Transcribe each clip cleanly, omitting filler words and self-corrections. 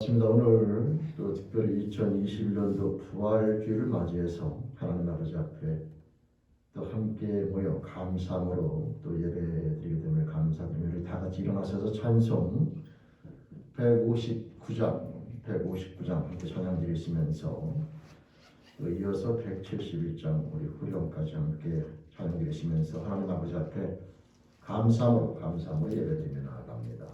반갑습니다. 오늘 또 특별히 2021년도 부활주의를 맞이해서 하나님 아버지 앞에 또 함께 모여 감사함으로 또 예배드리게 됨을 감사드리며 우리 다 같이 일어나셔서 찬송 159장 함께 찬양 드리시면서 또 이어서 171장 우리 후렴까지 함께 찬양 드리시면서 하나님 아버지 앞에 감사함으로 예배드리며 나아갑니다.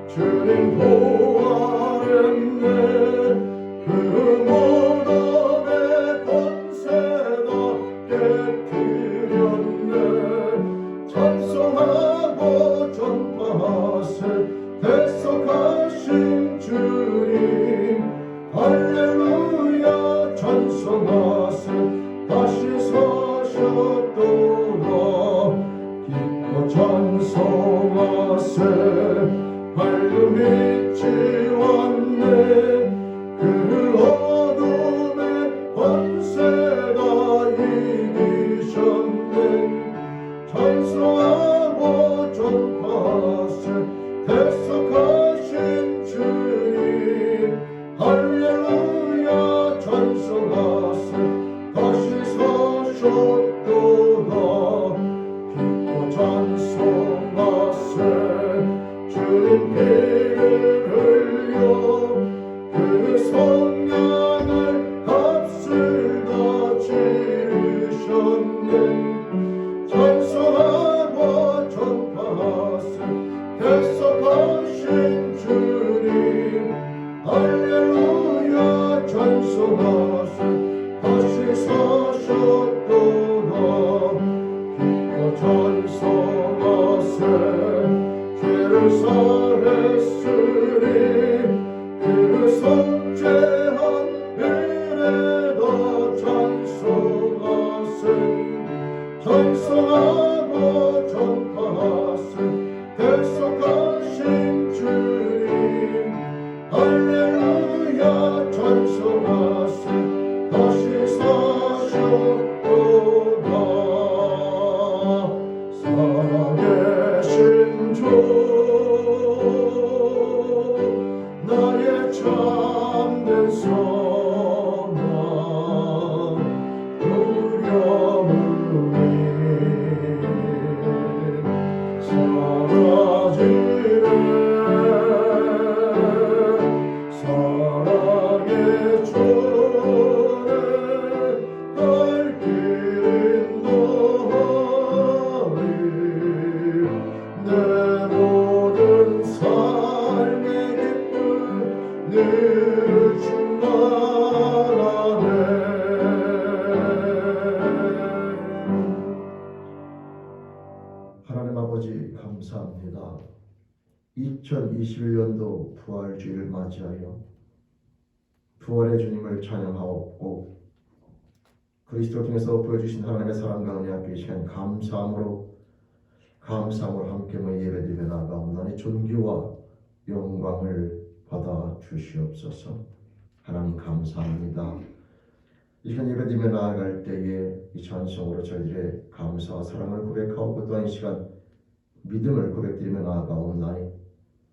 주님 보아했네. 그 모든 권세가 깨뜨렸네. 찬송하고 전파하세 대속하신 주님. 할렐루야 찬송하세 다시 사셨도다. 기뻐 찬송하세 밝음이 지웠네. 그 어둠의 권세가 이기셨네. 찬송하고 전파하세 대속하신 주님. 할렐루야 찬송하세 다시 사셨도다. 기뻐 찬송하세 주님 피를 흘려 그 성량을 값을 다 치르셨네. 찬송하고 전파하세 대속하신 주님. 할렐루야 찬송하세 다시 사셨도다. 기뻐 찬송하세 죄를 사했으니 그 속죄한 은혜도 찬송하세. 찬송하고 전파하세 대속하신 주님. 할렐루야 찬송하세 다시 사셨도다. 살아계신 주 나의 참된 소망 두려움이 사라지네. 사랑의 주를 갈 길 인도하리. 내 모든 삶의 기쁨 늘 충만하네. 하나님 아버지 감사합니다. 2021년도 부활주의를 맞이하여 부활의 주님을 찬양하옵고 그리스도를 통해서 보여주신 하나님의 사랑과 은혜 앞에 이 시간 감사함으로 함께 모여 예배드리며 나아가옵나니 존귀와 영광을 받아 주시옵소서. 하나님 감사합니다. 이 시간 예배드리며 나아갈 때에 이 찬송으로 저희들의 감사와 사랑을 고백하고 또한 이 시간 믿음을 고백드리며 나아가옵나니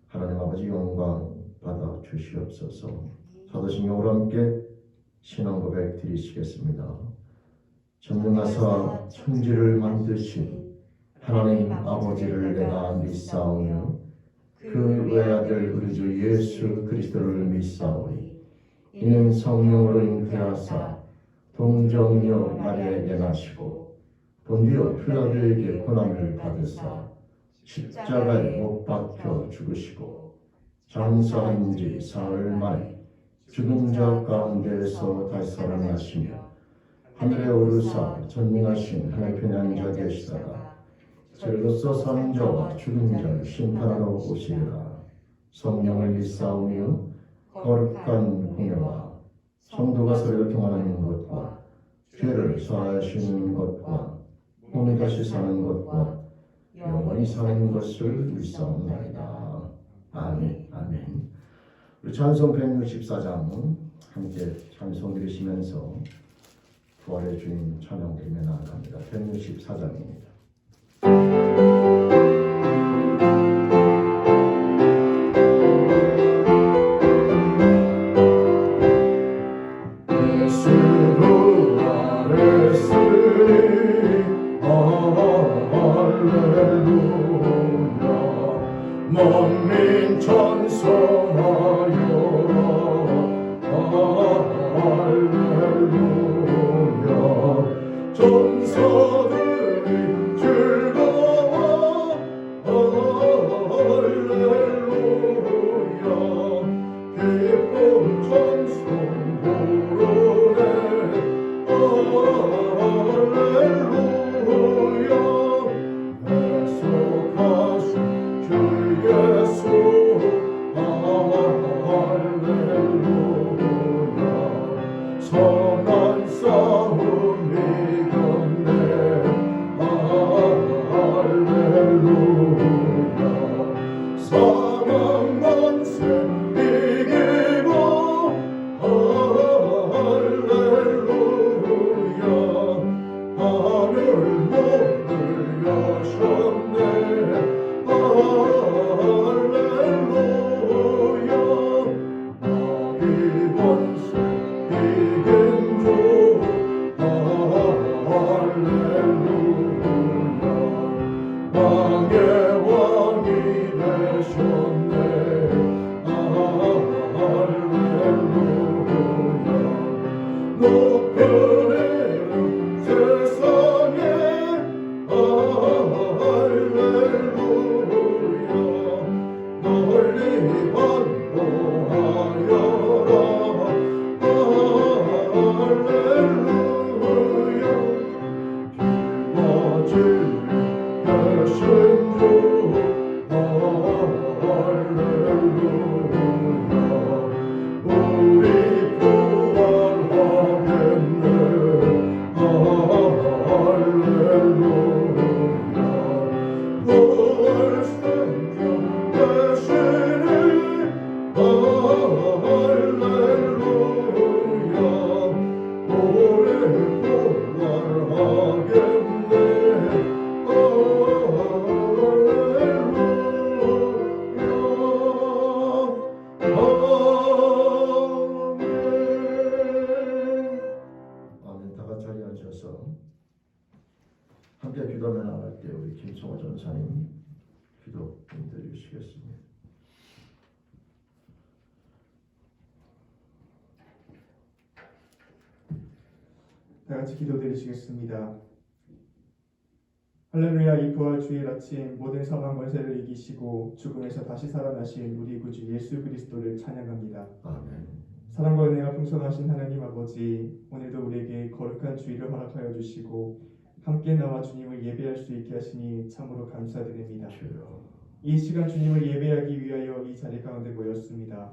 하나님 아버지 영광 받아 주시옵소서. 사도신경으로 함께 신앙 고백 드리시겠습니다. 전능하사 천지를 만드신 하나님 아버지를 내가 믿사오며 그 외아들 우리 주 예수 그리스도를 믿사오니 이는 성령으로 잉태하사 동정녀 마리아에게 나시고 본디오 필라도에게 고난을 받으사 십자가에 못 박혀 죽으시고 장사한 지 사흘 만에 죽은 자 가운데에서 다시 살아나시며 하늘에 오르사 전능하신 하나님 편에 앉아 계시다가 저희로서 사는 자와 죽은 자를 심판하러 오시리라. 성령을 믿사오며 거룩한 공예와 성도가 서로 통하는 것과 죄를 사하시는 것과 몸이 다시 사는 것과 영원히 사는 것을 믿사옵나이다. 아멘. 아멘. 우리 찬송 164장 함께 찬송 드리시면서 부활의 주님 찬양드리며 나아갑니다. 164장입니다. 만민 찬송하여라 할렐루야 전사들이 즐거워 할렐루야 기쁨 찬송 부르네 할렐루야 약속하신 주 예수 할렐루야 선한 싸움 이겼네 할렐루야 사망 만세 이기고 할렐루야 하늘 문을 여셨네 할렐루야 마귀 권세 이긴 주 할렐루야 왕의 왕이 되셨네 할렐루야 높은 이름 세상에 할렐루야 널리 반포하여라 할렐루야 길과 진리 되신 주 할렐루야 우리 부활하겠네 할렐루야 부활생명 되시니 할렐루야 우리 부활하겠네 아멘. 다 같이 자리에 앉아서 함께 기도하며 나갈 때 우리 김성호 전사님 기도 드리시겠습니다. 다 같이 기도드리시겠습니다. 할렐루야. 이 부활 주일 아침 모든 사망 권세를 이기시고 죽음에서 다시 살아나신 우리 구주 예수 그리스도를 찬양합니다. 아멘. 사랑과 은혜가 풍성하신 하나님 아버지, 오늘도 우리에게 거룩한 주일을 허락하여 주시고 함께 나와 주님을 예배할 수 있게 하시니 참으로 감사드립니다. 주여. 이 시간 주님을 예배하기 위하여 이 자리 가운데 모였습니다.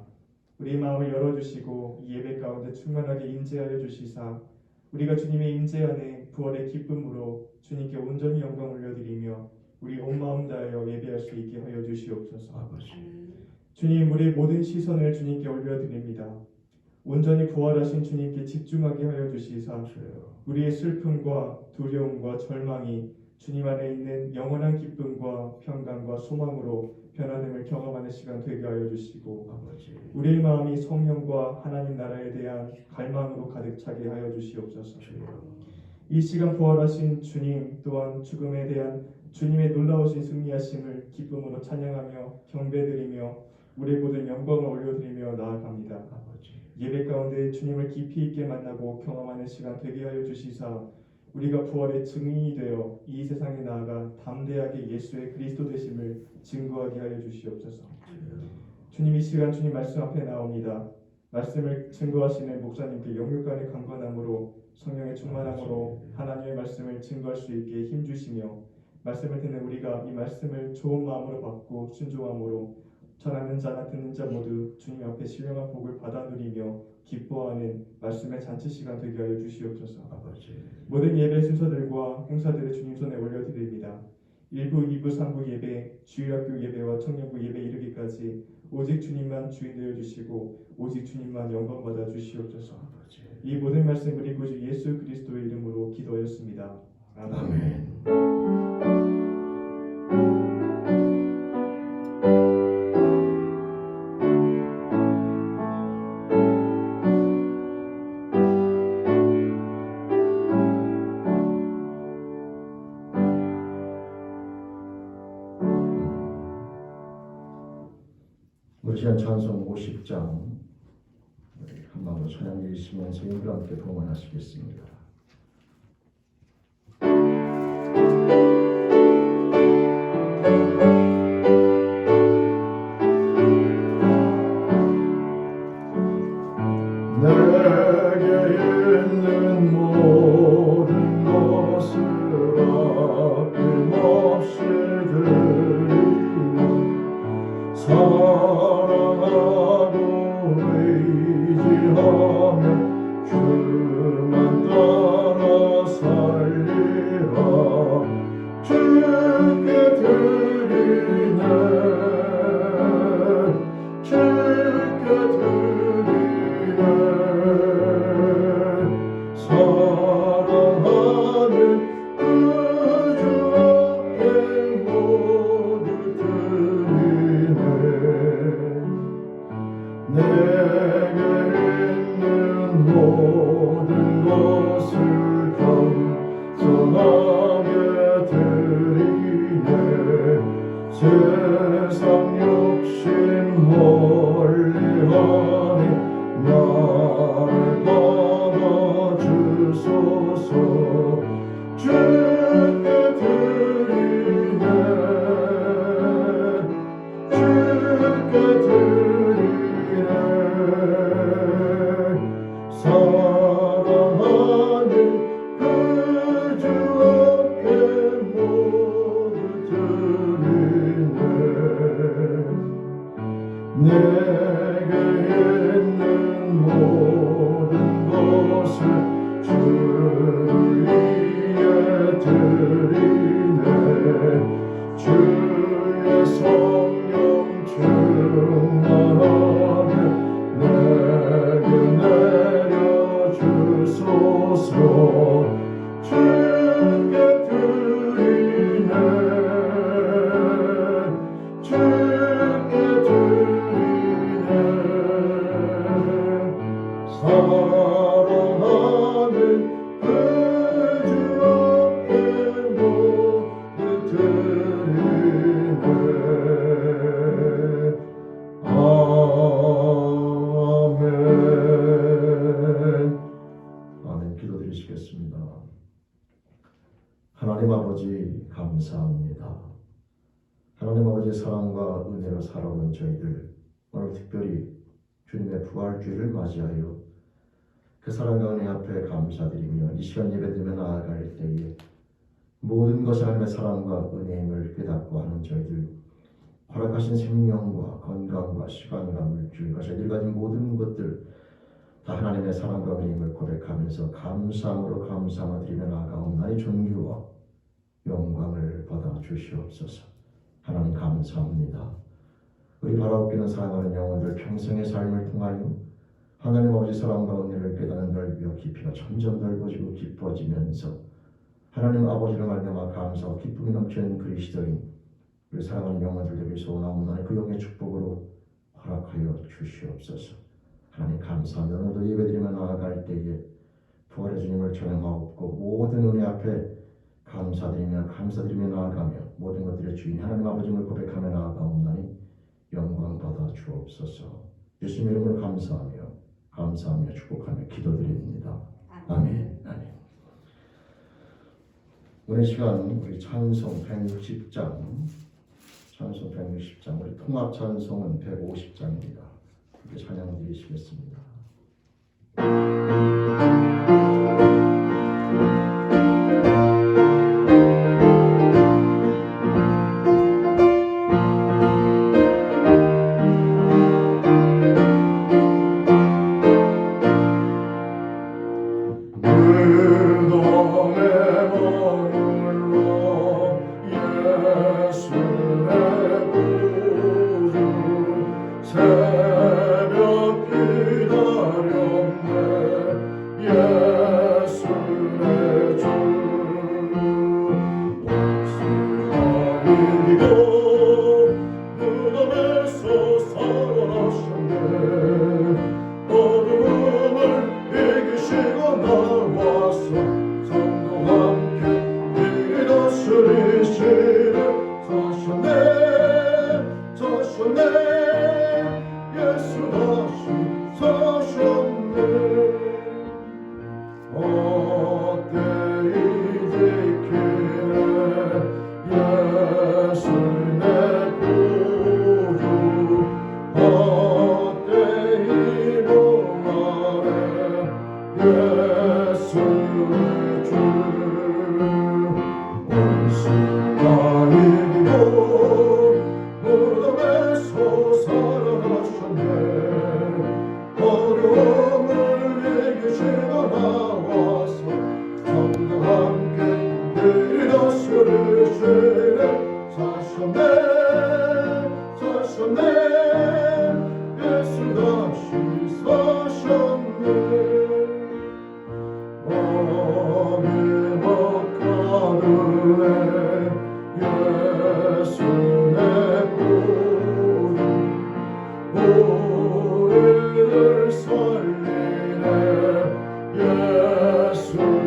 우리 마음을 열어주시고 이 예배 가운데 충만하게 임재하여 주시사 우리가 주님의 임재 안에 부활의 기쁨으로 주님께 온전히 영광 올려드리며 우리 온 마음 다하여 예배할 수 있게 하여 주시옵소서. 아버지. 주님, 우리의 모든 시선을 주님께 올려드립니다. 온전히 부활하신 주님께 집중하게 하여 주시사 주여. 우리의 슬픔과 두려움과 절망이 주님 안에 있는 영원한 기쁨과 평강과 소망으로 변화됨을 경험하는 시간 되게 하여 주시고 아버지. 우리의 마음이 성령과 하나님 나라에 대한 갈망으로 가득 차게 하여 주시옵소서. 주여. 이 시간 부활하신 주님 또한 죽음에 대한 주님의 놀라우신 승리하심을 기쁨으로 찬양하며 경배드리며 우리의 모든 영광을 올려드리며 나아갑니다. 아버지. 예배 가운데 주님을 깊이 있게 만나고 경험하는 시간 되게 하여 주시사 우리가 부활의 증인이 되어 이 세상에 나아가 담대하게 예수의 그리스도 되심을 증거하게 하여 주시옵소서. 주님, 이 시간 주님 말씀 앞에 나옵니다. 말씀을 증거하시는 목사님께 영육간의 강건함으로 성령의 충만함으로 하나님의 말씀을 증거할 수 있게 힘주시며 말씀을 듣는 우리가 이 말씀을 좋은 마음으로 받고 순종함으로 전하는 자나 듣는 자 모두 주님 앞에 신령한 복을 받아 누리며 기뻐하는 말씀의 잔치 시간 되게 하여 주시옵소서. 아버지. 모든 예배 순서들과 행사들을 주님 손에 올려드립니다. 1부, 2부, 3부 예배, 주일학교 예배와 청년부 예배 이르기까지 오직 주님만 주인 되어 주시고 오직 주님만 영광 받아 주시옵소서. 아버지. 이 모든 말씀 우리 구주 예수 그리스도의 이름으로 기도하였습니다. 아멘. 아멘. 우리 시간 찬송 50장 한 마음으로 찬양 드리시면서 우리 함께 봉헌하시겠습니다. 내게 있는 모든 것을 아낌없이 드리고 사랑하고 의지하며 주만 따라 살리라. 주께 드리네 주께 드리네 사랑하는 그 주 앞에 모두 드리네. 내게 있는 모든 것을 겸손하게 드리네. 세상 욕심 멀리하니 나를 받아주소서. 주께 드리네 주께 드리네 사랑하는 그 주 앞에 모두 드리네. 내게 있는 모든 것을 주를 위해 드리네. 주의 성령 충만하게 내게 내려주소서. 주께 드리네 주께 드리네 사랑하는 그 주 앞에 모두 드리네. 아멘. 아멘. 기도드리시겠습니다. 하나님 아버지 감사합니다. 하나님 아버지의 사랑과 은혜로 살아오는 저희들 오늘 특별히 주님의 부활주일을 맞이하여 그 사랑과 은혜 앞에 감사드리며 이 시간 예배드리며 나아갈 때에 모든 것이 하나님의 사랑과 은혜임을 깨닫고 하는 저희들 허락하신 생명과 건강과 시간과 물질과 저희들 가진 모든 것들 다 하나님의 사랑과 은혜임을 고백하면서 감사함으로 감사함을 드리며 나아가옵나니 존귀와 영광을 받아 주시옵소서. 하나님 감사합니다. 우리 바라옵기는 사랑하는 영혼들 평생의 삶을 통하여 하나님 아버지 사랑과 은혜를 깨닫는 넓이와 깊이가 점점 넓어지고 깊어지면서 하나님 아버지를 말미암아 감사와 기쁨이 넘치는 그리스도인 우리 사랑하는 영혼들 되길 소원하옵나니 그 영의 축복으로 허락하여 주시옵소서. 하나님 감사합니다. 오늘도 예배드리며 나아갈 때에 부활의 주님을 찬양하옵고 모든 은혜 앞에 감사드리며 나아가며 모든 것들의 주인 하나님 아버지를 고백하며 나아가옵나니 영광 받아 주옵소서. 예수님 이름으로 감사하며 축복하며 기도드립니다. 아멘. 아멘. 오늘 시간 우리 찬송 160장 우리 통합 찬송은 150장입니다. 이렇게 찬양 드리시겠습니다. 그 dom에 머물러 사셨네 예수 다시 사셨네 어때 이제 그래 예수 내 구주 어때 이몸 안에 예수의 주 온수가 이기고 무덤에서 살아나셨네 어려움을 이기시고 나와서 성도와 함께 내일 다스리시네 사셨네 사셨네 예수 다시 사셨네 마음이 막가르네 예수 내 구주 우리를 살리네 예수의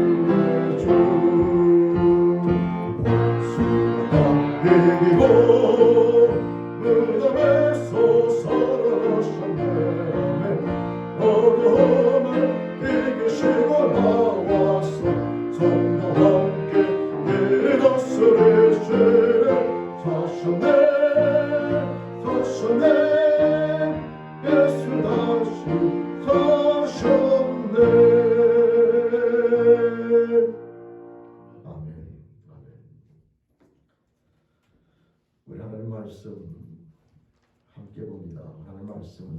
주 원수가 이기고 무덤에서 살아나셨네 어려움을 이기시고 나와서 성도와 함께 다스리시네 사셨네 사셨네 예수 다시 사셨네 아멘. 아멘. 우리 하나님 말씀 함께 봅니다. 하나님 말씀은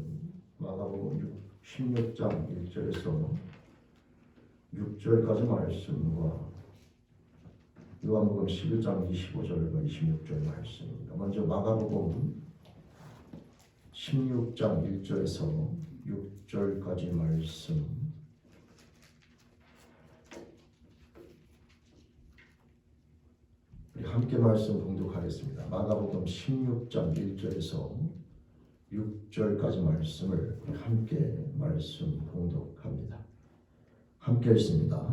마가복음 16장 1절에서 6절까지 말씀과 요한복음 11장 25절과 26절 말씀입니다. 먼저 마가복음 16장 1절에서 6절까지 말씀 우리 함께 말씀 봉독하겠습니다. 마가복음 16장 1절에서 6절까지 말씀을 우리 함께 말씀 봉독합니다. 함께 읽습니다.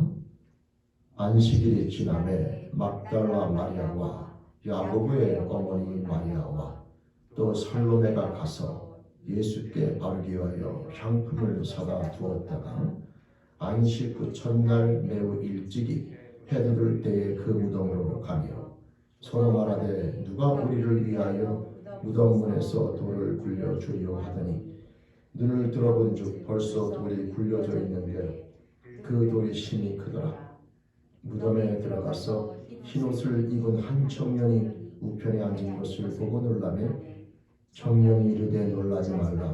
안식일이 지남에 막달라 마리아와 야고보의 어머니 마리아와 또 살로메가 가서 예수께 바르기 위하여 향품을 사다 두었다가 안식 그 첫날 매우 일찍이 해돋을 때에 그 무덤으로 가며 서로 말하되 누가 우리를 위하여 무덤 문에서 돌을 굴려주리요 하더니 눈을 들어본즉 벌써 돌이 굴려져 있는데 그 돌이 심히 크더라. 무덤에 들어가서 흰옷을 입은 한 청년이 우편에 앉은 것을 보고 놀라며 청년이 이르되 놀라지 말라.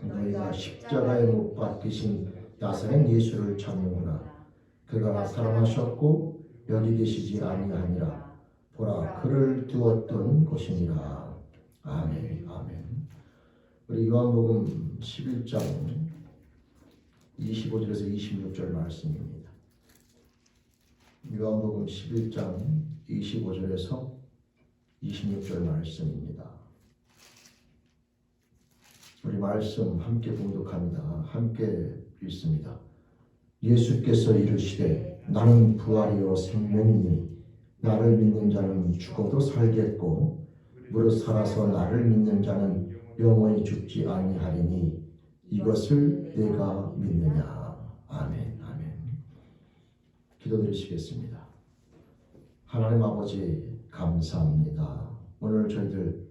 너희가 십자가에 못 박히신 나사렛 예수를 찾는구나. 그가 살아나셨고 여기 계시지 아니하니라. 보라 그를 두었던 곳이니라. 아멘. 아멘. 우리 요한복음 11장 25절에서 26절 말씀입니다. 요한복음 11장 25절에서 26절 말씀입니다. 우리 말씀 함께 봉독합니다. 함께 읽습니다. 예수께서 이르시되 나는 부활이요 생명이니 나를 믿는 자는 죽어도 살겠고 무릇 살아서 나를 믿는 자는 영원히 죽지 아니하리니 이것을 내가 믿느냐. 아멘. 아멘. 기도드리시겠습니다. 하나님 아버지 감사합니다. 오늘 저희들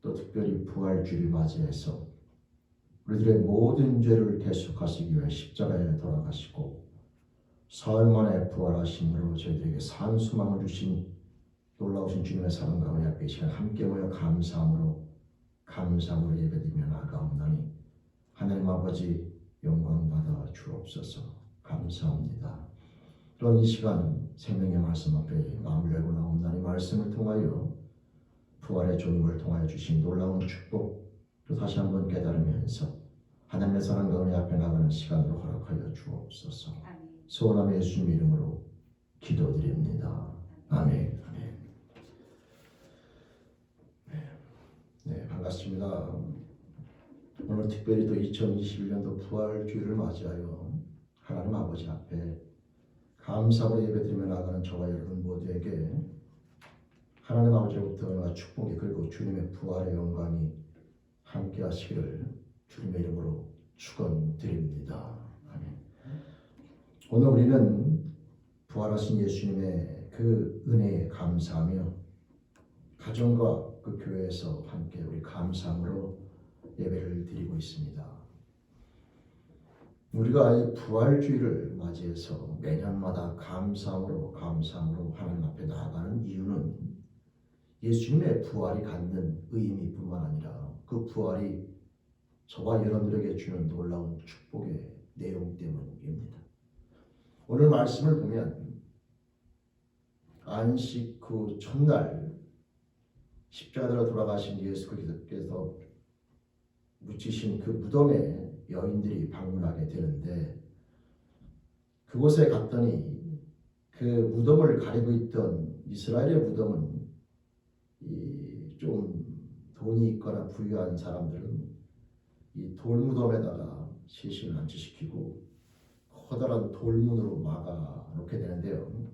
또 특별히 부활주를 맞이해서 우리들의 모든 죄를 대속하시기 위해 십자가에 돌아가시고 사흘 만에 부활하심으로 저희들에게 산 소망을 주신 놀라우신 주님의 사랑 가운데 앞에 이 시간 함께 모여 감사함으로 예배드리며 나아가옵나니 하나님 아버지 영광 받아 주옵소서. 감사합니다. 또한 이 시간 생명의 말씀 앞에 마음을 열고 나옵나니 말씀을 통하여 부활의 주님을 통하여 주신 놀라운 축복 또 다시 한번 깨달으면서 하나님의 사랑 가운데 앞에 나가는 시간으로 허락하여 주옵소서. 소원함의 예수님 이름으로 기도드립니다. 아멘. 아멘. 네, 반갑습니다. 오늘 특별히 또 2021년도 부활주일을 맞이하여 하나님 아버지 앞에 감사로 예배드리며 나가는 저와 여러분 모두에게 하나님 아버지로부터 축복이 그리고 주님의 부활의 영광이 함께 하시기를 주님의 이름으로 축원드립니다. 아멘. 오늘 우리는 부활하신 예수님의 그 은혜에 감사하며 가정과 그 교회에서 함께 우리 감사함으로 예배를 드리고 있습니다. 우리가 이 부활주의를 맞이해서 매년마다 감사함으로 하나님 앞에 나아가는 이유는 예수님의 부활이 갖는 의미뿐만 아니라 그 부활이 저와 여러분들에게 주는 놀라운 축복의 내용 때문입니다. 오늘 말씀을 보면 안식 후 첫날 십자가로 돌아가신 예수 그리스도께서 묻히신 그 무덤에 여인들이 방문하게 되는데, 그곳에 갔더니 그 무덤을 가리고 있던 이스라엘의 무덤은 좀 돈이 있거나 부유한 사람들은 이 돌무덤에다가 시신을 안치시키고 커다란 돌문으로 막아 놓게 되는데요.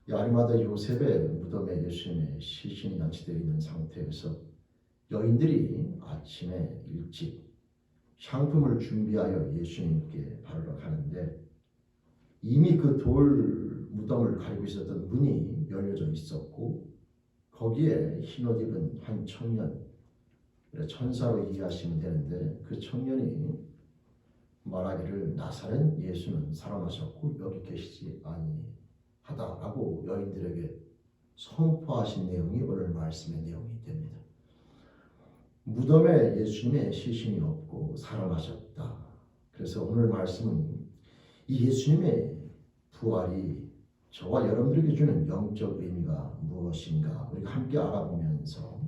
이 아리마다 요셉의 무덤에 예수님의 시신이 안치되어 있는 상태에서 여인들이 아침에 일찍 향품을 준비하여 예수님께 바르러 가는데, 이미 그 돌 무덤을 가리고 있었던 문이 열려져 있었고 거기에 흰옷 입은 한 청년, 천사로 이해하시면 되는데, 그 청년이 말하기를 나사렛 예수는 살아나셨고 여기 계시지 아니하다라고 여인들에게 선포하신 내용이 오늘 말씀의 내용이 됩니다. 무덤에 예수님의 시신이 없고 살아나셨다. 그래서 오늘 말씀은 이 예수님의 부활이 저와 여러분들에게 주는 영적 의미가 무엇인가 우리가 함께 알아보면서,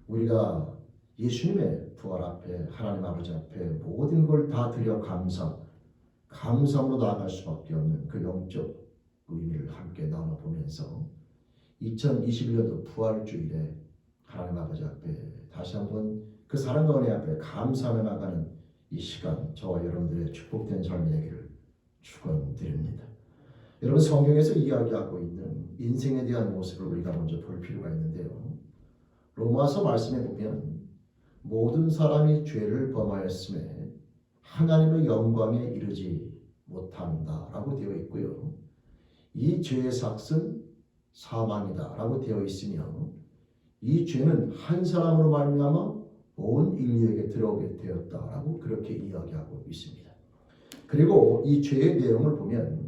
우리가 예수님의 부활 앞에 하나님 아버지 앞에 모든 걸 다 드려 감사함으로 나아갈 수밖에 없는 그 영적 의미를 함께 나눠보면서 2021년도 부활주일에 하나님 아버지 앞에 다시 한번 그 사랑과 은혜 앞에 감사하며 나가는 이 시간, 저와 여러분들의 축복된 삶이 되기를 축원드립니다. 여러분, 성경에서 이야기하고 있는 인생에 대한 모습을 우리가 먼저 볼 필요가 있는데요. 로마서 말씀에 보면 모든 사람이 죄를 범하였음에 하나님의 영광에 이르지 못한다라고 되어 있고요. 이 죄의 삭은 사망이다라고 되어 있으며, 이 죄는 한 사람으로 말미암아 온 인류에게 들어오게 되었다라고 그렇게 이야기하고 있습니다. 그리고 이 죄의 내용을 보면,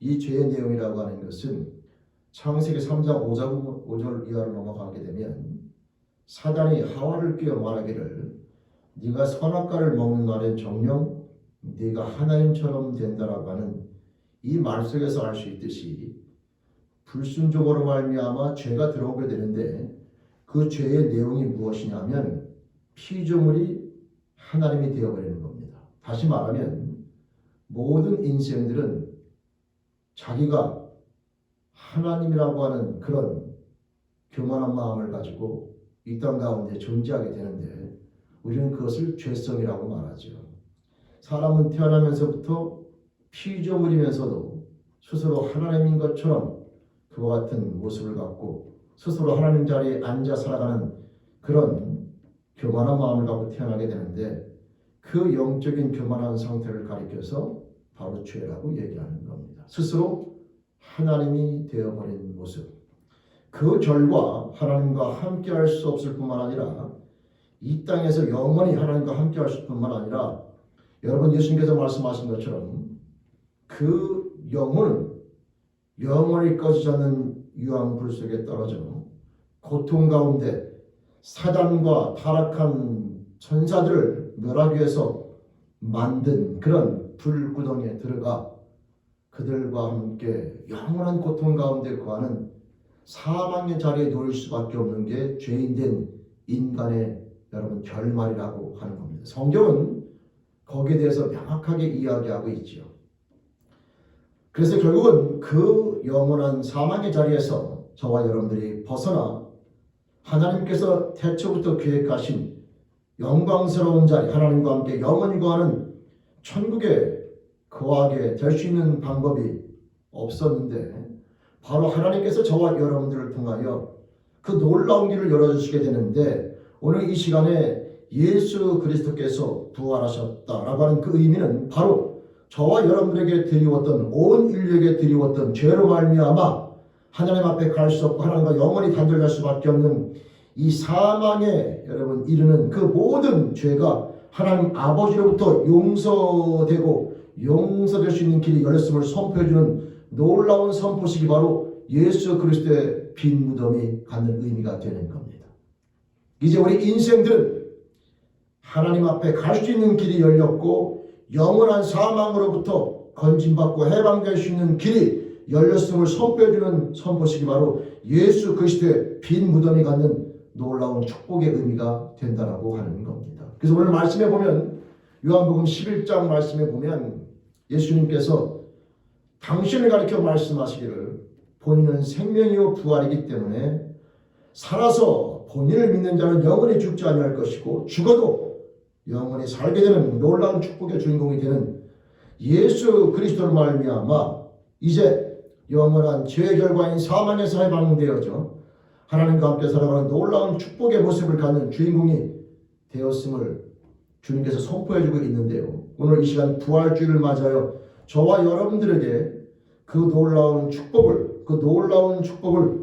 이 죄의 내용이라고 하는 것은 창세기 3장 5절 이하로 넘어가게 되면 사단이 하와를 꾀어 말하기를 네가 선악과를 먹는 날엔 정녕 네가 하나님처럼 된다라고 하는 이 말 속에서 알 수 있듯이, 불순종으로 말미암아 죄가 들어오게 되는데 그 죄의 내용이 무엇이냐면 피조물이 하나님이 되어버리는 겁니다. 다시 말하면 모든 인생들은 자기가 하나님이라고 하는 그런 교만한 마음을 가지고 이 땅 가운데 존재하게 되는데, 우리는 그것을 죄성이라고 말하죠. 사람은 태어나면서부터 피조물이면서도 스스로 하나님인 것처럼 그와 같은 모습을 갖고 스스로 하나님 자리에 앉아 살아가는 그런 교만한 마음을 갖고 태어나게 되는데, 그 영적인 교만한 상태를 가리켜서 바로 죄라고 얘기하는 겁니다. 스스로 하나님이 되어버린 모습, 그 결과 하나님과 함께할 수 없을 뿐만 아니라 이 땅에서 영원히 하나님과 함께할 수 뿐만 아니라, 여러분, 예수님께서 말씀하신 것처럼 그 영혼은 영원히 꺼지지 않는 유황불 속에 떨어져 고통 가운데 사단과 타락한 천사들을 멸하기 위해서 만든 그런 불구덩이에 들어가 그들과 함께 영원한 고통 가운데 거하는 사망의 자리에 놓일 수밖에 없는 게 죄인된 인간의 여러분 결말이라고 하는 겁니다. 성경은 거기에 대해서 명확하게 이야기하고 있지요. 그래서 결국은 그 영원한 사망의 자리에서 저와 여러분들이 벗어나 하나님께서 태초부터 계획하신 영광스러운 자리, 하나님과 함께 영원히 거하는 천국에 거하게 될 수 있는 방법이 없었는데, 바로 하나님께서 저와 여러분들을 통하여 그 놀라운 길을 열어주시게 되는데, 오늘 이 시간에 예수 그리스도께서 부활하셨다라고 하는 그 의미는 바로 저와 여러분들에게 드리웠던 온 인류에게 드리웠던 죄로 말미암아 하나님 앞에 갈 수 없고 하나님과 영원히 단절될 수밖에 없는 이 사망에 여러분 이르는 그 모든 죄가 하나님 아버지로부터 용서되고 용서될 수 있는 길이 열렸음을 선포해주는 놀라운 선포식이 바로 예수 그리스도의 빈 무덤이 갖는 의미가 되는 겁니다. 이제 우리 인생들은 하나님 앞에 갈 수 있는 길이 열렸고 영원한 사망으로부터 건진받고 해방될 수 있는 길이 열렸음을 선포해주는 선포식이 바로 예수 그리스도의 빈 무덤이 갖는 놀라운 축복의 의미가 된다라고 하는 겁니다. 그래서 오늘 말씀에 보면 요한복음 11장 말씀에 보면 예수님께서 당신을 가리켜 말씀하시기를 본인은 생명이요 부활이기 때문에 살아서 본인을 믿는 자는 영원히 죽지 아니할 것이고 죽어도 영원히 살게 되는 놀라운 축복의 주인공이 되는 예수 그리스도로 말미암아 이제 영원한 죄의 결과인 사망에서 해방되어져 하나님과 함께 살아가는 놀라운 축복의 모습을 갖는 주인공이 되었음을 주님께서 선포해주고 있는데요. 오늘 이 시간 부활주일을 맞아요. 저와 여러분들에게 그 놀라운 축복을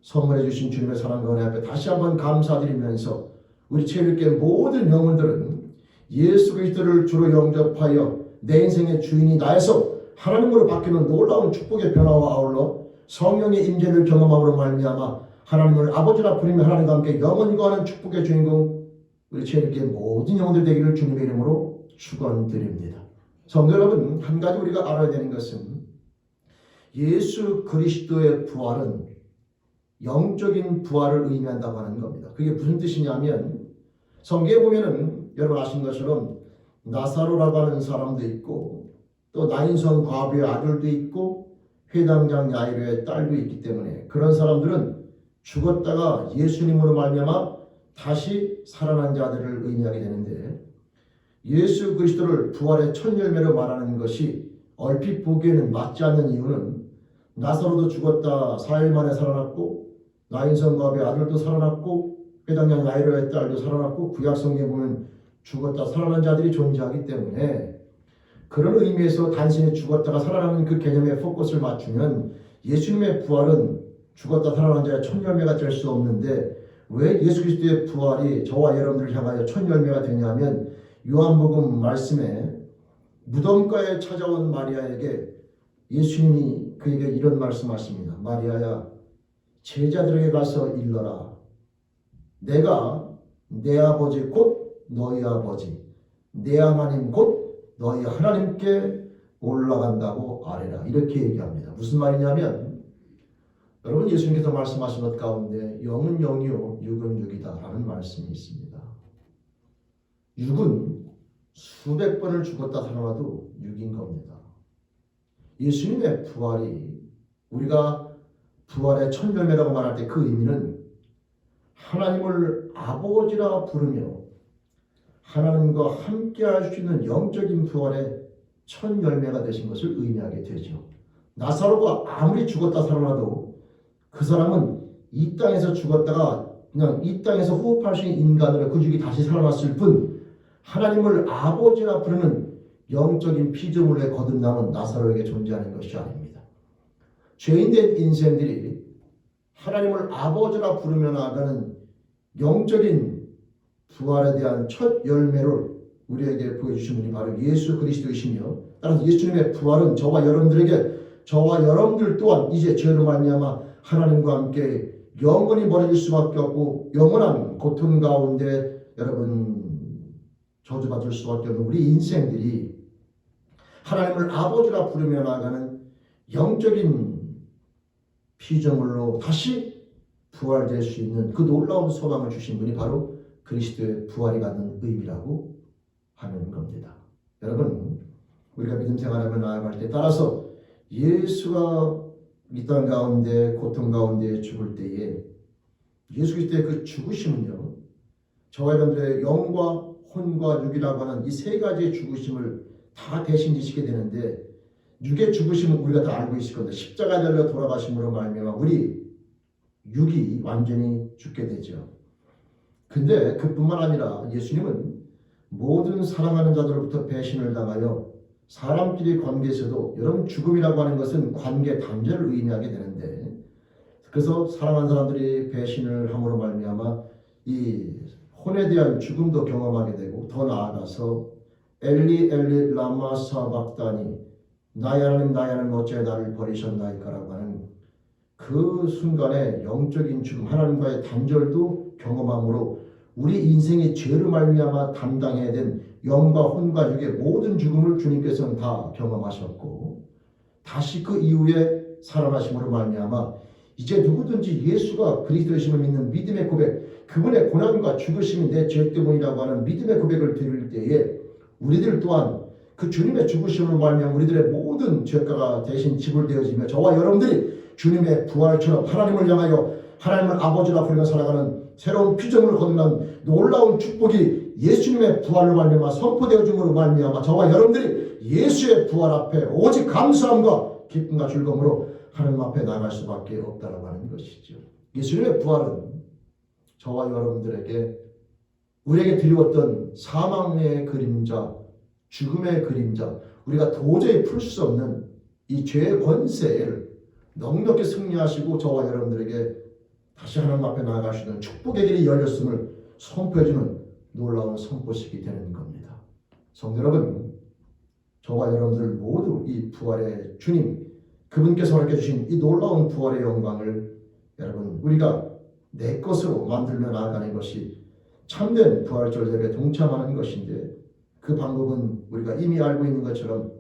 선물해 주신 주님의 사랑과 은혜 앞에 다시 한번 감사드리면서 우리 체육계 모든 영혼들은 예수 그리스도를 주로 영접하여 내 인생의 주인이 나에서 하나님으로 바뀌는 놀라운 축복의 변화와 아울러 성령의 임재를 경험함으로 말미암아 하나님을 아버지라 부르며 하나님과 함께 영원히 거하는 축복의 주인공 우리 체육계 모든 영혼들 되기를 주님의 이름으로 축원드립니다. 성도 여러분, 한 가지 우리가 알아야 되는 것은 예수 그리스도의 부활은 영적인 부활을 의미한다고 하는 겁니다. 그게 무슨 뜻이냐면 성경에 보면은 여러분 아시는 것처럼 나사로라고 하는 사람도 있고 또 나인성 과부의 아들도 있고 회당장 야이로의 딸도 있기 때문에 그런 사람들은 죽었다가 예수님으로 말미암아 다시 살아난 자들을 의미하게 되는데 예수 그리스도를 부활의 첫 열매로 말하는 것이 얼핏 보기에는 맞지 않는 이유는 나사로도 죽었다 4일 만에 살아났고 나인성 과부의 아들도 살아났고 회당장 야이로의 딸도 살아났고 구약성경에 보면 죽었다 살아난 자들이 존재하기 때문에 그런 의미에서 단순히 죽었다가 살아나는 그 개념에 포커스를 맞추면 예수님의 부활은 죽었다 살아난 자의 첫 열매가 될 수 없는데 왜 예수 그리스도의 부활이 저와 여러분들을 향하여 첫 열매가 되냐면 요한복음 말씀에 무덤가에 찾아온 마리아에게 예수님이 그에게 이런 말씀하십니다. 마리아야 제자들에게 가서 일러라. 내가 내 아버지 곧 너희 아버지 내 하나님 곧 너희 하나님께 올라간다고 아뢰라. 이렇게 얘기합니다. 무슨 말이냐면 여러분 예수님께서 말씀하신 것 가운데 영은 영이요 육은 육이다 라는 말씀이 있습니다. 육은 수백 번을 죽었다 살아나도 육인 겁니다. 예수님의 부활이 우리가 부활의 첫 열매라고 말할 때 그 의미는 하나님을 아버지라 부르며 하나님과 함께 할 수 있는 영적인 부활의 첫 열매가 되신 것을 의미하게 되죠. 나사로가 아무리 죽었다 살아나도 그 사람은 이 땅에서 죽었다가 그냥 이 땅에서 호흡할 수 있는 인간으로 그 죽이 다시 살아났을 뿐 하나님을 아버지라 부르는 영적인 피조물에 거듭남은 나사로에게 존재하는 것이 아닙니다. 죄인된 인생들이 하나님을 아버지라 부르며 나아가는 영적인 부활에 대한 첫 열매를 우리에게 보여주신 분이 바로 예수 그리스도이시며 따라서 예수님의 부활은 저와 여러분들 또한 이제 죄로 말미암아 하나님과 함께 영원히 멀어질 수밖에 없고 영원한 고통 가운데 여러분 저주받을 수밖에 없는 우리 인생들이 하나님을 아버지라 부르며 나아가는 영적인 피조물로 다시 부활될 수 있는 그 놀라운 소망을 주신 분이 바로 그리스도의 부활이 갖는 의미라고 하는 겁니다. 여러분 우리가 믿음 생활하며 나아갈 때 따라서 예수가 이 땅 가운데 고통 가운데 죽을 때에 예수 그리스도의 그 죽으심은요 저와 여러분들의 영과 혼과 육이라고 하는 이 세 가지의 죽으심을 다 대신 지시게 되는데 육의 죽으심은 우리가 다 알고 있을 건데 십자가에 달려 돌아가심으로 말미암아 우리 육이 완전히 죽게 되죠. 근데 그뿐만 아니라 예수님은 모든 사랑하는 자들로부터 배신을 당하여 사람끼리 관계에서도 여러분 죽음이라고 하는 것은 관계 단절을 의미하게 되는데 그래서 사랑하는 사람들이 배신을 함으로 말미암아 이 혼에 대한 죽음도 경험하게 되고 더 나아가서 엘리 엘리 라마 사박다니 나의 하나님 어찌하여 나를 버리셨나이까라고 하는 그 순간에 영적인 죽음 하나님과의 단절도 경험함으로 우리 인생의 죄로 말미암아 담당해야 된 영과 혼과 육의 모든 죽음을 주님께서는 다 경험하셨고 다시 그 이후에 살아나심으로 말미암아 이제 누구든지 예수가 그리스도이심을 믿는 믿음의 고백 그분의 고난과 죽으심이 내 죄 때문이라고 하는 믿음의 고백을 드릴 때에 우리들 또한 그 주님의 죽으심으로 말미암아 우리들의 모든 죄가가 대신 지불되어지며 저와 여러분들이 주님의 부활처럼 하나님을 향하여 하나님을 아버지라 부르며 살아가는 새로운 피조물을 거듭난 놀라운 축복이 예수님의 부활로 말미암아 선포되어짐으로 말미암아 저와 여러분들이 예수의 부활 앞에 오직 감사함과 기쁨과 즐거움으로 하나님 앞에 나갈 수밖에 없다라고 하는 것이죠. 예수님의 부활은 저와 여러분들에게 우리에게 드리웠던 사망의 그림자, 죽음의 그림자, 우리가 도저히 풀 수 없는 이 죄의 권세를 넉넉히 승리하시고 저와 여러분들에게 다시 하나님 앞에 나아갈 수 있는 축복의 길이 열렸음을 선포해주는 놀라운 선포식이 되는 겁니다. 성도 여러분, 저와 여러분들 모두 이 부활의 주님, 그분께서 허락해 주신 이 놀라운 부활의 영광을 여러분 우리가 내 것으로 만들며 나아가는 것이 참된 부활절 예배에 동참하는 것인데 그 방법은 우리가 이미 알고 있는 것처럼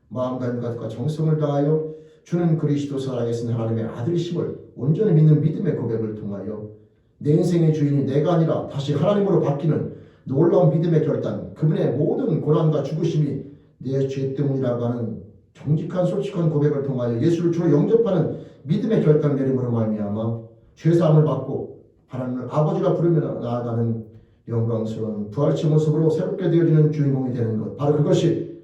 마음과 인간과 정성을 다하여 주는 그리스도 살아계신 하나님의 아들이심을 온전히 믿는 믿음의 고백을 통하여 내 인생의 주인이 내가 아니라 다시 하나님으로 바뀌는 놀라운 믿음의 결단 그분의 모든 고난과 죽으심이 내 죄 때문이라고 하는 정직한 솔직한 고백을 통하여 예수를 주로 영접하는 믿음의 결단 내림으로 말미암아 죄사함을 받고 하나님을 아버지가 부르며 나아가는 영광스러운 부활체 모습으로 새롭게 되어지는 주인공이 되는 것 바로 그것이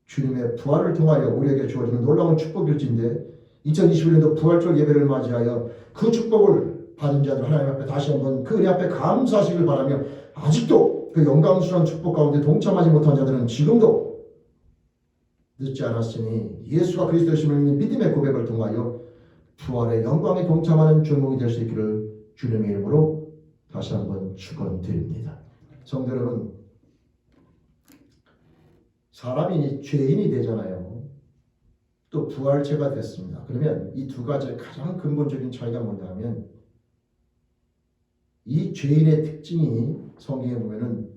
주님의 부활을 통하여 우리에게 주어지는 놀라운 축복일진데 2021년도 부활절 예배를 맞이하여 그 축복을 받은 자들 하나님 앞에 다시 한번 그 은혜 앞에 감사하시길 바라며 아직도 그 영광스러운 축복 가운데 동참하지 못한 자들은 지금도 늦지 않았으니 예수가 그리스도이심을 믿는 믿음의 고백을 통하여 부활의 영광에 동참하는 주인공이 될 수 있기를 주님의 이름으로 다시 한번 축원드립니다. 성도 여러분, 사람이 죄인이 되잖아요. 또 부활체가 됐습니다. 그러면 이 두 가지의 가장 근본적인 차이가 뭐냐면 이 죄인의 특징이 성경에 보면은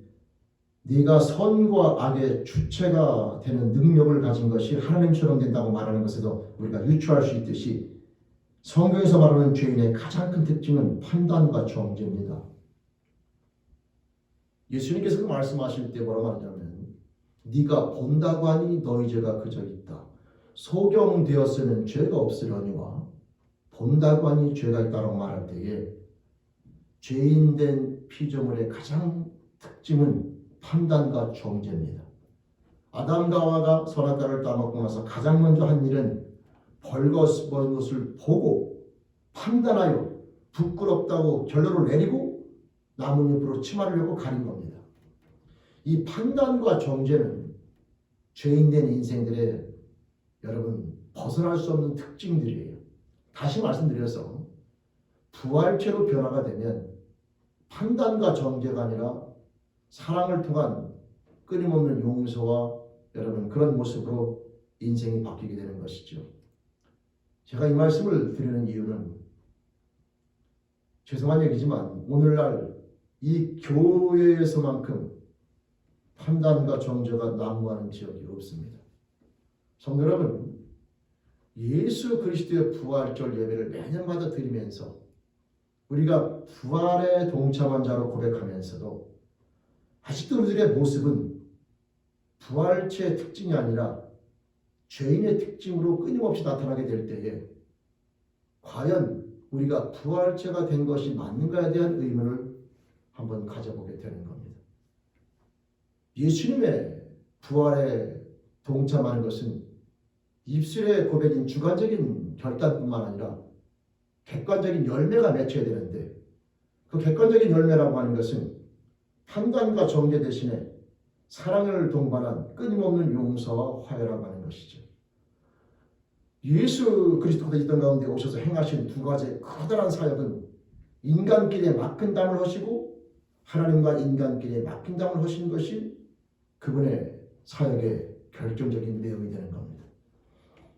네가 선과 악의 주체가 되는 능력을 가진 것이 하나님처럼 된다고 말하는 것에서 우리가 유추할 수 있듯이 성경에서 말하는 죄인의 가장 큰 특징은 판단과 정죄입니다. 예수님께서 그 말씀하실 때 뭐라고 하냐면 네가 본다고 하니 너희 죄가 그저 있다. 소경되었으면 죄가 없으려니와 본다고 하니 죄가 있다고 말할 때에 죄인된 피조물의 가장 특징은 판단과 정죄입니다. 아담과 하와가 선악과를 따먹고 나서 가장 먼저 한 일은 벌거벗은 것을 보고 판단하여 부끄럽다고 결론을 내리고 나뭇잎으로 치마를 하고 가린 겁니다. 이 판단과 정죄는 죄인된 인생들의 여러분 벗어날 수 없는 특징들이에요. 다시 말씀드려서 부활체로 변화가 되면 판단과 정죄가 아니라 사랑을 통한 끊임없는 용서와 여러분 그런 모습으로 인생이 바뀌게 되는 것이죠. 제가 이 말씀을 드리는 이유는 죄송한 얘기지만 오늘날 이 교회에서만큼 판단과 정죄가 난무하는 지역이 없습니다. 성도 여러분, 예수 그리스도의 부활절 예배를 매년마다 드리면서 우리가 부활에 동참한 자로 고백하면서도 아직도 우리들의 모습은 부활체의 특징이 아니라 죄인의 특징으로 끊임없이 나타나게 될 때에 과연 우리가 부활체가 된 것이 맞는가에 대한 의문을 한번 가져보게 되는 겁니다. 예수님의 부활에 동참하는 것은 입술의 고백인 주관적인 결단뿐만 아니라 객관적인 열매가 맺혀야 되는데 그 객관적인 열매라고 하는 것은 판단과 정죄 대신에 사랑을 동반한 끊임없는 용서와 화해라고 하는 것이죠. 예수 그리스도가 있던 가운데 오셔서 행하신 두 가지 커다란 사역은 인간끼리의 막힌 담을 하시고 하나님과 인간끼리의 막힌 담을 하신 것이 그분의 사역의 결정적인 내용이 되는 겁니다.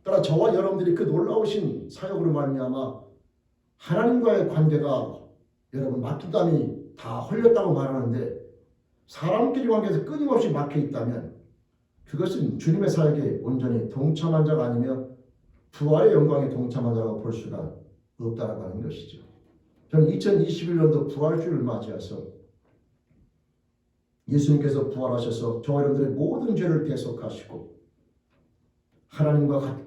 따라 저와 여러분들이 그 놀라우신 사역으로 말미암아 하나님과의 관계가 여러분 막힌 담이 다 헐렸다고 말하는데 사람끼리 관계에서 끊임없이 막혀 있다면 그것은 주님의 사역에 온전히 동참한 자가 아니며 부활의 영광에 동참한 자라고 볼 수가 없다라고 하는 것이죠. 저는 2021년도 부활주를 맞이해서 예수님께서 부활하셔서 저와 여러분들의 모든 죄를 대속하시고 하나님과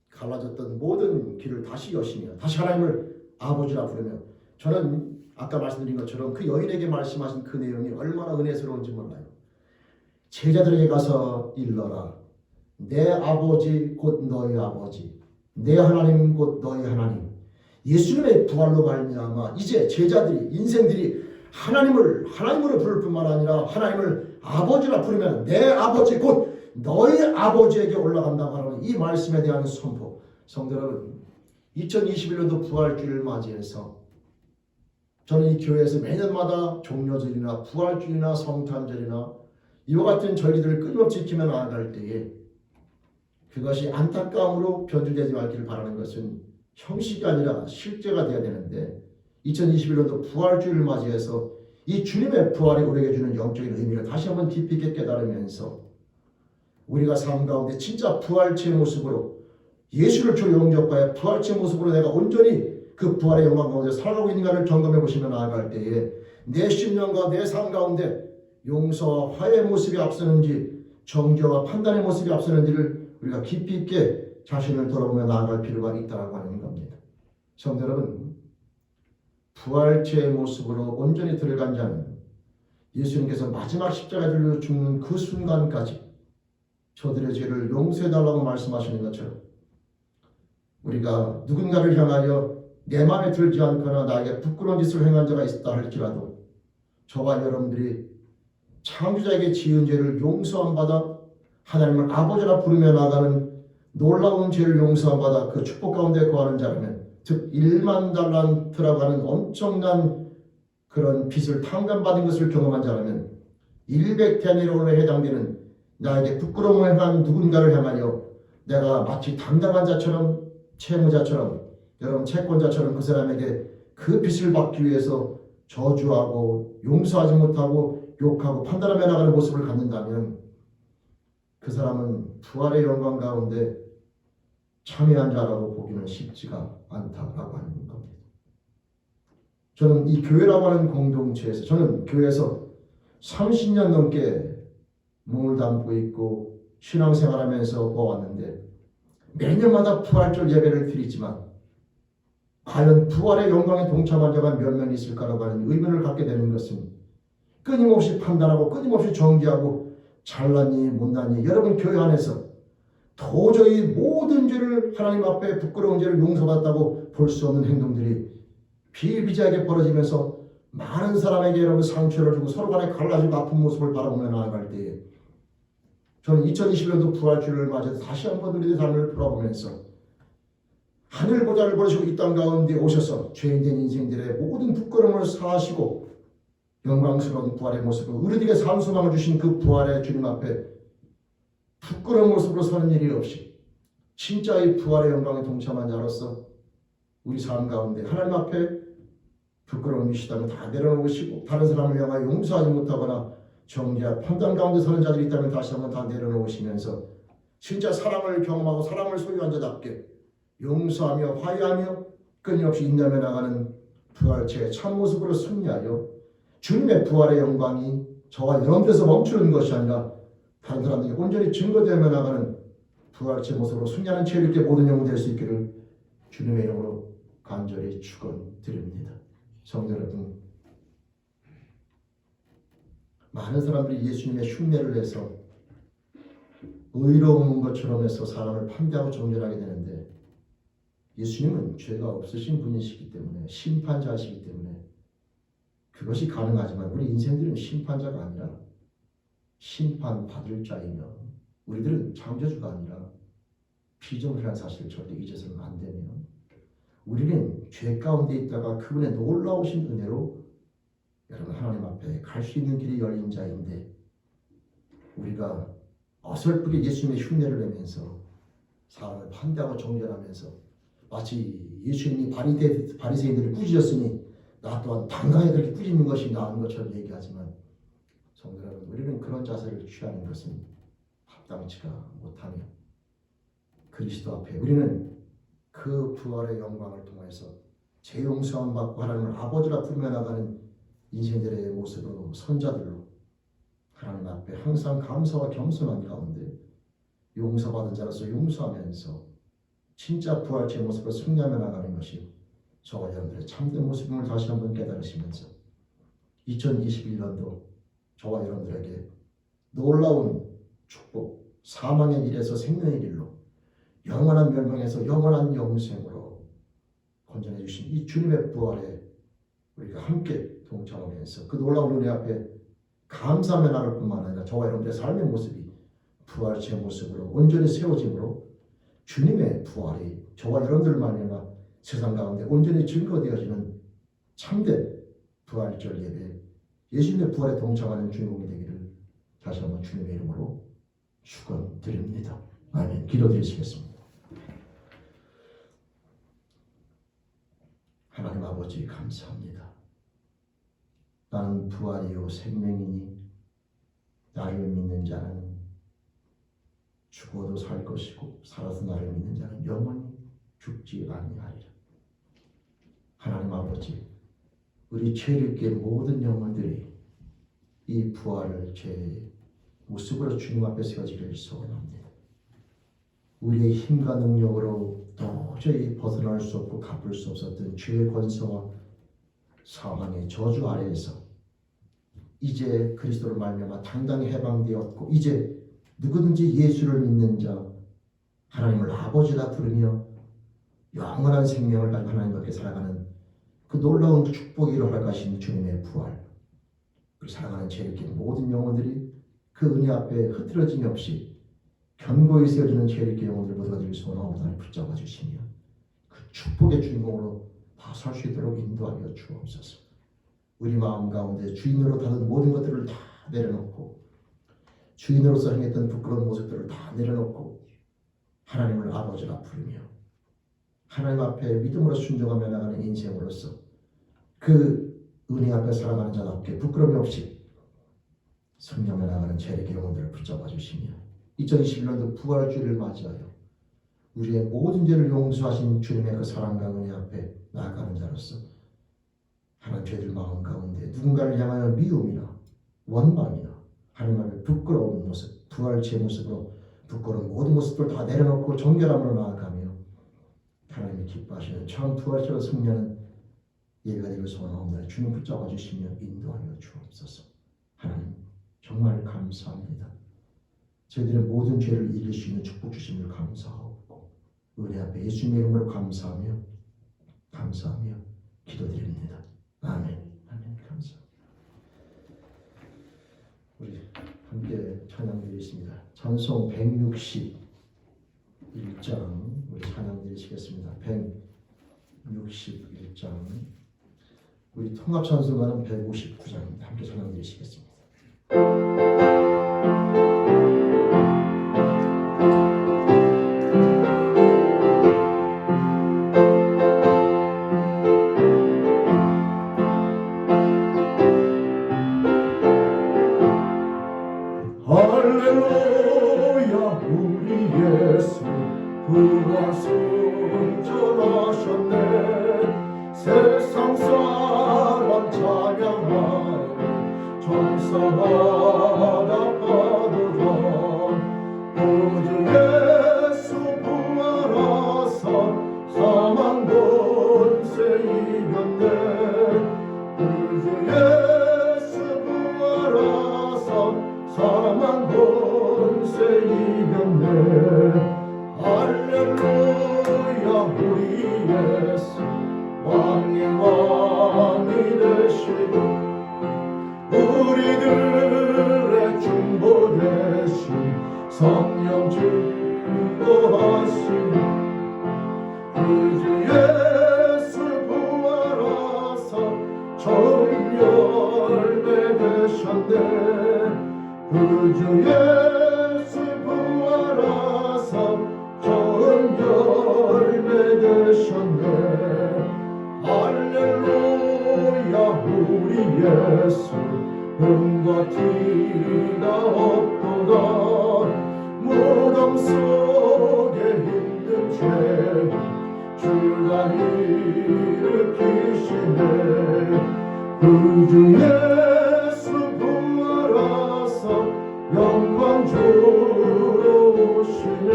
갈라졌던 모든 길을 다시 여시며 다시 하나님을 아버지라 부르며 저는 아까 말씀드린 것처럼 그 여인에게 말씀하신 그 내용이 얼마나 은혜스러운지 몰라요. 제자들에게 가서 일러라. 내 아버지 곧 너희 아버지 내 하나님 곧 너희 하나님. 예수님의 부활로 말미암아 이제 제자들이 인생들이 하나님으로 부를 뿐만 아니라 하나님을 아버지라 부르면 내 아버지 곧 너희 아버지에게 올라간다고 하는 이 말씀에 대한 선포. 성도 여러분, 2021년도 부활주일을 맞이해서 저는 이 교회에서 매년마다 종료절이나 부활주일이나 성탄절이나 이와 같은 절기들을 끊임없이 지키며 나아갈 때에 그것이 안타까움으로 변질되지 말기를 바라는 것은 형식이 아니라 실제가 되어야 되는데 2021년도 부활주일을 맞이해서 이 주님의 부활이 우리에게 주는 영적인 의미를 다시 한번 깊이 있게 깨달으면서 우리가 삶 가운데 진짜 부활체의 모습으로 예수를 주 영접과의 부활체의 모습으로 내가 온전히 그 부활의 영광 가운데 살아가고 있는가를 점검해 보시며 나아갈 때에 내 심령과 내 삶 가운데 용서와 화해의 모습이 앞서는지 정죄와 판단의 모습이 앞서는지를 우리가 깊이 있게 자신을 돌아보며 나아갈 필요가 있다고 하는 겁니다. 성도 여러분, 부활체의 모습으로 온전히 들어간 자는 예수님께서 마지막 십자가에 달려 죽는 그 순간까지 저들의 죄를 용서해달라고 말씀하시는 것처럼 우리가 누군가를 향하여 내 마음에 들지 않거나 나에게 부끄러운 짓을 행한 자가 있다 할지라도 저와 여러분들이 창조자에게 지은 죄를 용서함 받아 하나님을 아버지라 부르며 나가는 놀라운 죄를 용서함 받아 그 축복 가운데 거하는 자라면 즉 1만 달란트라고 하는 엄청난 그런 빚을 탕감받은 것을 경험한 자라면 100데나리온에 해당되는 나에게 부끄러움을 행한 누군가를 향하여 내가 마치 당당한 자처럼 채무자처럼 여러분 채권자처럼 그 사람에게 그 빚을 받기 위해서 저주하고 용서하지 못하고 욕하고 판단하며 나가는 모습을 갖는다면 그 사람은 부활의 영광 가운데 참여한 자라고 보기는 쉽지가 않다라고 하는 겁니다. 저는 이 교회라고 하는 공동체에서 저는 교회에서 30년 넘게 몸을 담고 있고 신앙생활하면서 보았는데 매년마다 부활절 예배를 드리지만 과연 부활의 영광에 동참한 자가 몇 명 있을까라고 하는 의문을 갖게 되는 것은 끊임없이 판단하고 끊임없이 정죄하고 잘났니 못났니 여러분 교회 안에서 도저히 모든 죄를 하나님 앞에 부끄러운 죄를 용서받았다고 볼 수 없는 행동들이 비일비재하게 벌어지면서 많은 사람에게 여러분 상처를 주고 서로 간에 갈라지고 아픈 모습을 바라보며 나아갈 때에 저는 2021년도 부활주일을 맞아서 다시 한번 우리의 삶을 돌아보면서 하늘 보좌를 버리시고 이 땅 가운데 오셔서 죄인된 인생들의 모든 부끄러움을 사하시고 영광스러운 부활의 모습을 우리에게 산소망을 주신 그 부활의 주님 앞에 부끄러운 모습으로 서는 일이 없이 진짜 이 부활의 영광에 동참한 자로서 우리 삶 가운데 하나님 앞에 부끄러움이 있다면 다 내려놓으시고 다른 사람을 향하여 용서하지 못하거나 정죄와 판단 가운데 서는 자들이 있다면 다시 한번 다 내려놓으시면서 진짜 사랑을 경험하고 사랑을 소유한 자답게 용서하며 화해하며 끊임없이 인내하며 나가는 부활체의 참모습으로 승리하여 주님의 부활의 영광이 저와 여러분들에서 멈추는 것이 아니라 다른 사람들에게 온전히 증거되며 나가는 부활체 모습으로 승리하는 죄를 있게 모든 영혼 될 수 있기를 주님의 이름으로 간절히 축원드립니다. 성도 여러분, 많은 사람들이 예수님의 흉내를 내서 의로운 것처럼 해서 사람을 판대하고 정죄하게 되는데 예수님은 죄가 없으신 분이시기 때문에 심판자시기 때문에 그것이 가능하지만 우리 인생들은 심판자가 아니라 심판받을 자이며 우리들은 창조주가 아니라 피조물이라는 사실을 절대 잊어서는 안 되며 우리는 죄 가운데 있다가 그분의 놀라우신 은혜로 여러분 하나님 앞에 갈 수 있는 길이 열린 자인데 우리가 어설프게 예수님의 흉내를 내면서 사람을 반대하고 정죄하면서 마치 예수님이 바리새인들을 꾸짖었으니 나 또한 당당히 그렇게 꾸짖는 것이 나은 것처럼 얘기하지만 성도 여러분 우리는 그런 자세를 취하는 것은 합당치가 못하며 그리스도 앞에 우리는 그 부활의 영광을 통해서 재용서함 받고 하나님을 아버지라 부르며 나가는 인생들의 모습으로 선자들로 하나님 앞에 항상 감사와 겸손한 가운데 용서받은 자로서 용서하면서 진짜 부활체의 모습으로 승리하며 나가는 것이 저와 여러분들의 참된 모습임을 다시 한번 깨달으시면서 2021년도 저와 여러분들에게 놀라운 축복, 사망의 길에서 생명의 길로 영원한 멸망에서 영원한 영생으로 건전해 주신 이 주님의 부활에 우리가 함께 동참하면서 그 놀라운 은혜 앞에 감사하며 나갈 뿐만 아니라 저와 여러분들의 삶의 모습이 부활체의 모습으로 온전히 세워짐으로 주님의 부활이 저와 여러분들 말미암아 세상 가운데 온전히 증거되어지는 참된 부활절 예배 예수님의 부활에 동참하는 주인공이 되기를 다시 한번 주님의 이름으로 축원드립니다. 아멘. 기도드리시겠습니다. 하나님 아버지 감사합니다. 나는 부활이요 생명이니 나를 믿는 자는 죽어도 살 것이고 살아서 나를 믿는 자는 영원히 죽지 아니하리라. 하나님 아버지 우리 죄를 깨 모든 영혼들이 이 부활을 제 모습으로 주님 앞에 세워지기를 소원합니다. 우리의 힘과 능력으로 도저히 벗어날 수 없고 갚을 수 없었던 죄의 권세와 사망의 저주 아래에서 이제 그리스도를 말미암아 당당히 해방되었고 이제 누구든지 예수를 믿는 자 하나님을 아버지라 부르며 영원한 생명을 가지고 하나님 밖에 살아가는 그 놀라운 축복이 일어나가신 주님의 부활 우리 사랑하는 죄를 깨 모든 영혼들이 그 은혜 앞에 흐트러짐이 없이 견고히 세워지는 죄를 깨 영혼들 모두가 되길 소원하옵나니 붙잡아 주시며 그 축복의 주인공으로 다 살 수 있도록 인도하여 주옵소서. 우리 마음 가운데 주인으로 다른 모든 것들을 다 내려놓고 주인으로서 행했던 부끄러운 모습들을 다 내려놓고 하나님을 아버지라 부르며 하나님 앞에 믿음으로 순종하며 나가는 인생으로서 그 은혜 앞에 살아가는 자답게 부끄러움이 없이 승리하며 나가는 죄의 영혼들을 붙잡아 주시며 2021년도 부활주를 맞이하여 우리의 모든 죄를 용서하신 주님의 그 사랑과 은혜 앞에 나아가는 자로서 하나님 죄들 마음 가운데 누군가를 향하여 미움이나 원망이나 하나님 앞에 부끄러운 모습, 부활체의 모습으로 부끄러운 모든 모습들 다 내려놓고 정결함으로 나아가며 하나님이 기뻐하시는 참 부활체로 승리하는 예배가 되길 소원하옵나니 주님 붙잡아 주시며 인도하여 주옵소서. 하나님 정말 감사합니다. 저희들의 모든 죄를 이길 수 있는 축복 주심을 감사하고 은혜 앞에 예수님의 이름으로 감사하며 기도드립니다. 아멘. 아멘. 감사합니다. 우리 함께 찬양드리겠습니다. 찬송 161장 우리 찬양드리시겠습니다. 161장 우리 통합찬송가는 159장입니다. 함께 찬양드리시겠습니다. 할렐루야 우리 예수 부활 승천하셨네 세상 사람 찬양하니 천사마다 파도던 구주 예수 부활하사 사망 권세 이겼네 구주 예수 부활하사 사망 권세 이겼네 할렐루야 우리 예수 왕의 왕이 되시고 우리들의 중보 대신 성령 증거하시니 그주 예수 부활하사 처음 열매 되셨네 그주 예수 부활하사 처음 열매 되셨네 할렐루야 우리 예수 음과 티가 없도다 무덤 속에 있는 죄 주가 일으키시네 그주 예수 부활하사 영광 주러 오시네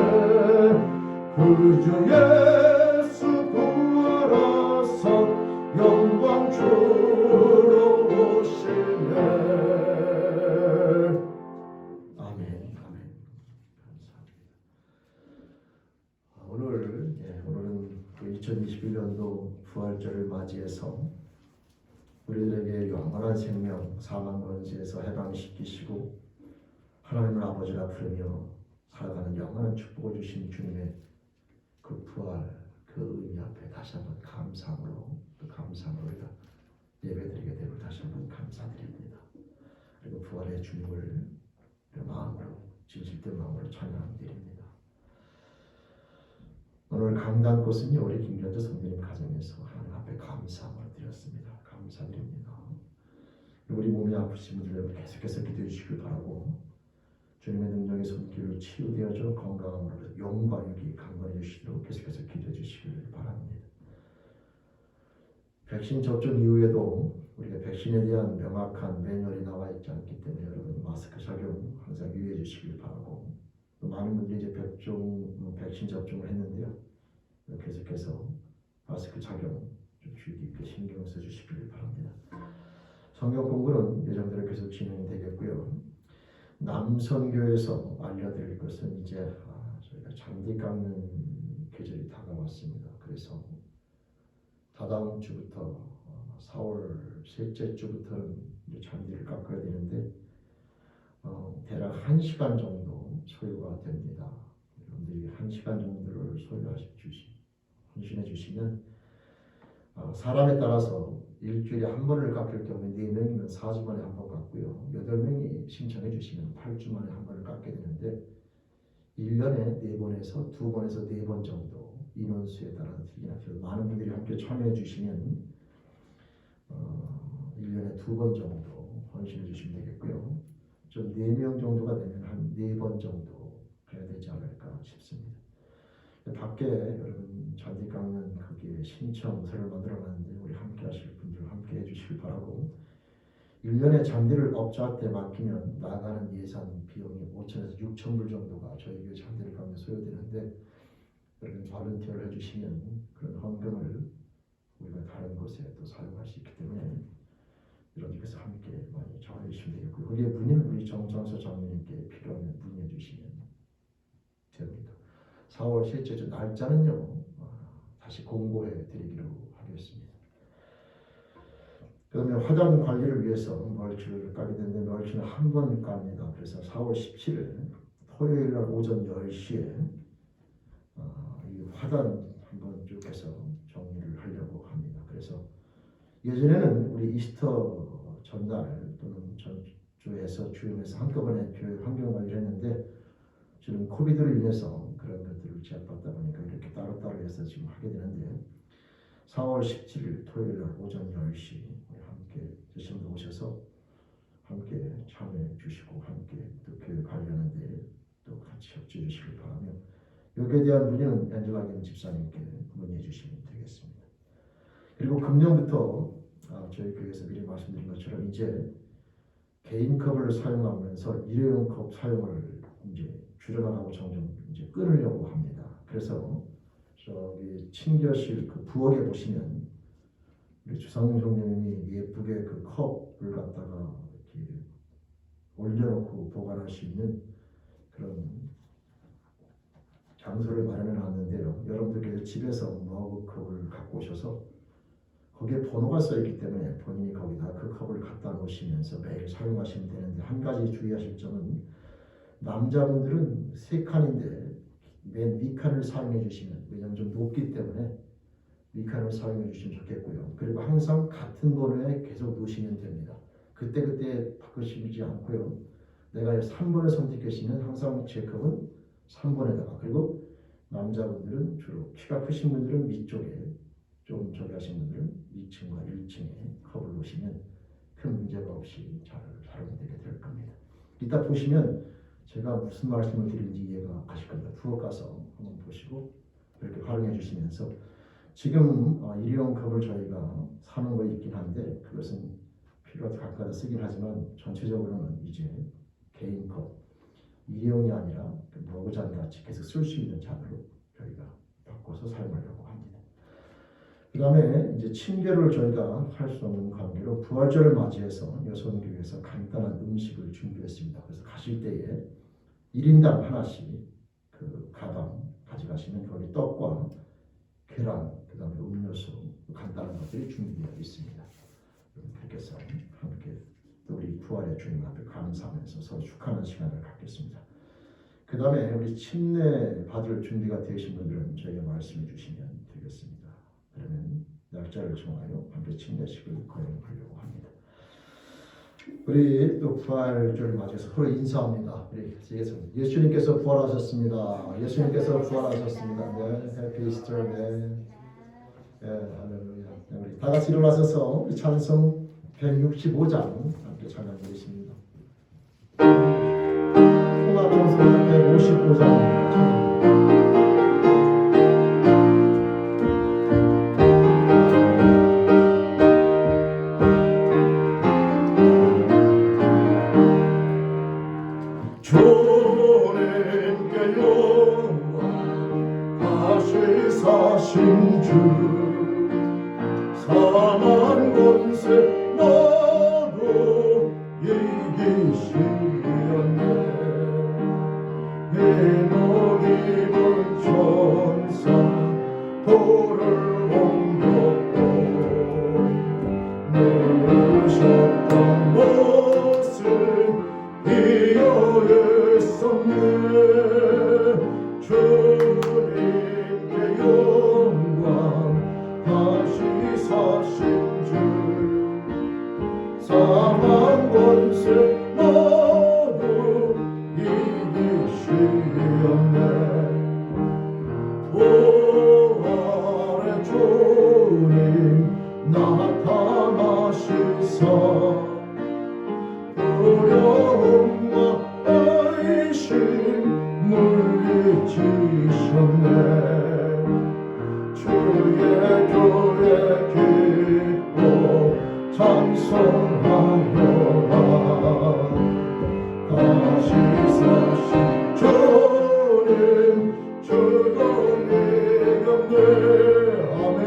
그주 예수 부활하사 영광 주러 오시네 아멘. 아멘. 감사합니다. 오늘은 2021년도 부활절을 맞이해서 우리들에게 영원한 생명, 사망 권세에서 해방시키시고 하나님을 아버지라 부르며 살아가는 영원한 축복을 주신 주님의 그 부활, 그 의미 앞에 다시 한번 감사함으로 우리가 예배드리게 됨을 다시 한번 감사드립니다. 그리고 부활의 주님을 마음으로 진실된 마음으로 찬양드립니다. 오늘 강단 곳은요 우리 김현주 선생님 가정에서 하나님 앞에 감사함을 드렸습니다. 감사드립니다. 우리 몸이 아프신 분들 계속해서 기도해 주시길 바라고 주님의 능력의 손길로 치유되어져 건강함으로 영과 육이 강건해 주시도록 계속해서 기도해 주시길 바랍니다. 백신 접종 이후에도 우리가 백신에 대한 명확한 매뉴얼이 나와 있지 않기 때문에 여러분 마스크 착용 항상 유의해 주시길 바라고 또 많은 분들이 이제 백신 접종을 했는데요. 계속해서 마스크 착용 좀 주의 깊게 신경 써 주시길 바랍니다. 성경 공부는 예정대로 계속 진행되겠고요. 남선교에서 알려드릴 것은 이제 저희가 잔디 깎는 계절이 다가왔습니다. 그래서 다다음 주부터 4월 셋째 주부터는 이제 잔디를 깎아야 되는데 대략 1시간 정도 소요가 됩니다. 여러분들이 1시간 정도를 헌신해 주시면 사람에 따라서 일주일에 한 번을 깎을 경우에 4명이면 4주 만에 한 번 깎고요. 8명이 신청해 주시면 8주 만에 한 번을 깎게 되는데 1년에 4번에서 2번에서 4번 정도 인원수에 따라 틀리긴 하죠. 많은 분들이 함께 참여해 주시면 1년에 2번 정도 헌신해 주시면 되겠고요. 좀 4명 정도가 되면 한 4번 정도 해야 되지 않을까 싶습니다. 밖에 여러분 잔디 깎는 거기에 신청서를 만들어놨는데 우리 함께 하실 분들 함께 해주시길 바라고 1년에 잔디를 업자한테 맡기면 나가는 예산 비용이 5천에서 6천 불 정도가 저희 교회 잔디를 깎는 소요되는데 여러분 발런티어를 해주시면 그런 헌금을 우리가 다른 곳에 또 사용할 수 있기 때문에 여러분께서 함께 많이 자원해 주시면 되겠고요. 거기에 문의는 우리 정창수 장로님께 필요하면 문의해 주시면 됩니다. 4월 셋째 주 날짜는요 다시 공고해 드리기로 하겠습니다. 그다음에 화단 관리를 위해서 멀치를 까게 되는데 멀치는 한 번 깝니다. 그래서 4월 17일 토요일 날 오전 10시에 이 화단 한번 쭉 해서 정리를 하려고 합니다. 그래서 예전에는 우리 이스터 전날 또는 전주에서 주임에서 한꺼번에 교회 환경 관리를 했는데 지금 코비드로 인해서 그런 것들을 제압받다 보니까 이렇게 따로따로 해서 지금 하게 되는데 4월 17일 토요일 날 오전 10시 우리 함께 제신도 오셔서 함께 참여해 주시고 함께 또 교회 관리하는 데 또 같이 협조해 주시길 바라며 여기에 대한 문의는 엔젤라 김 집사님께 문의해 주시면 되겠습니다. 그리고 금년부터 저희 교회에서 미리 말씀드린 것처럼 이제 개인컵을 사용하면서 일회용 컵 사용을 이제 줄여나가고 점점 이제 끊으려고 합니다. 그래서 저기 친교실 그 부엌에 보시면 우리 주상용 성령님이 예쁘게 그 컵을 갖다가 이렇게 올려놓고 보관할 수 있는 그런 장소를 마련해 놨는데요. 여러분들께서 집에서 머그컵을 갖고 오셔서 거기에 번호가 써 있기 때문에 본인이 거기다 그 컵을 갖다 놓으시면서 매일 사용하시면 되는데, 한 가지 주의하실 점은 남자분들은 3칸인데 맨 위칸을 사용해 주시면, 왜냐하면 좀 높기 때문에 위칸을 사용해 주시면 좋겠고요. 그리고 항상 같은 번호에 계속 놓으시면 됩니다. 그때그때 바꾸시지 않고요. 내가 3번을 선택하시면 항상 제 컵은 3번에다가, 그리고 남자분들은 주로 키가 크신 분들은 위쪽에, 좀 저기 하신 분들은 2층과 1층에 컵을 놓으시면 큰 문제가 없이 잘 사용되게 될 겁니다. 이따 보시면 제가 무슨 말씀을 드리는지 이해가 가실 겁니다. 부엌 가서 한번 보시고 그렇게 활용해 주시면서, 지금 일회용 컵을 저희가 사는 거 있긴 한데 그것은 필요할 때 가끔가다 쓰긴 하지만 전체적으로는 이제 개인 컵, 일회용이 아니라 머그잔 같이 계속 쓸 수 있는 잔으로 저희가 바꿔서 사용하려고 합니다. 그 다음에 이제 친교를 저희가 할 수 없는 관계로 부활절을 맞이해서 여성교회에서 간단한 음식을 준비했습니다. 그래서 가실 때에 1인당 하나씩 그 가방 가져가시면 거기 떡과 계란, 그 다음에 음료수, 간단한 것들이 준비되어 있습니다. 그렇게 해서 함께 또 우리 부활의 주님 앞에 감사하면서 서로 축하하는 시간을 갖겠습니다. 그 다음에 우리 침례 받을 준비가 되신 분들은 저희가 말씀해 주시면 되겠습니다. 그러면 날짜를 정하여 함께 침례식을 거행하려고 합니다. 우리 또 부활절을 맞이해서 서로 인사합니다. 우리 예수님께서 부활하셨습니다. 예수님께서 부활하셨습니다. 네, 해피 이스터. 네, 할렐루야. 네, 우리 다 같이 일어나셔서 우리 찬송 165장 함께 찬양드리십니다. 통합 찬송 155장. 주님께 영광, 다시 사신 주, 사망 권세 모두 이기시었네. 해노 입은 천사 돌을 옮겼고, 누우셨던 모습 이어했었네. 주님께 영광, 다시 사신 주, 사망 권세 모두 이기시었네. 부활의 주님 나타나시사 두려움과 의심 물리치셨네. 주의 교회 기뻐 찬송하여라. 다시 사신 주님 주님이 없네. 아멘.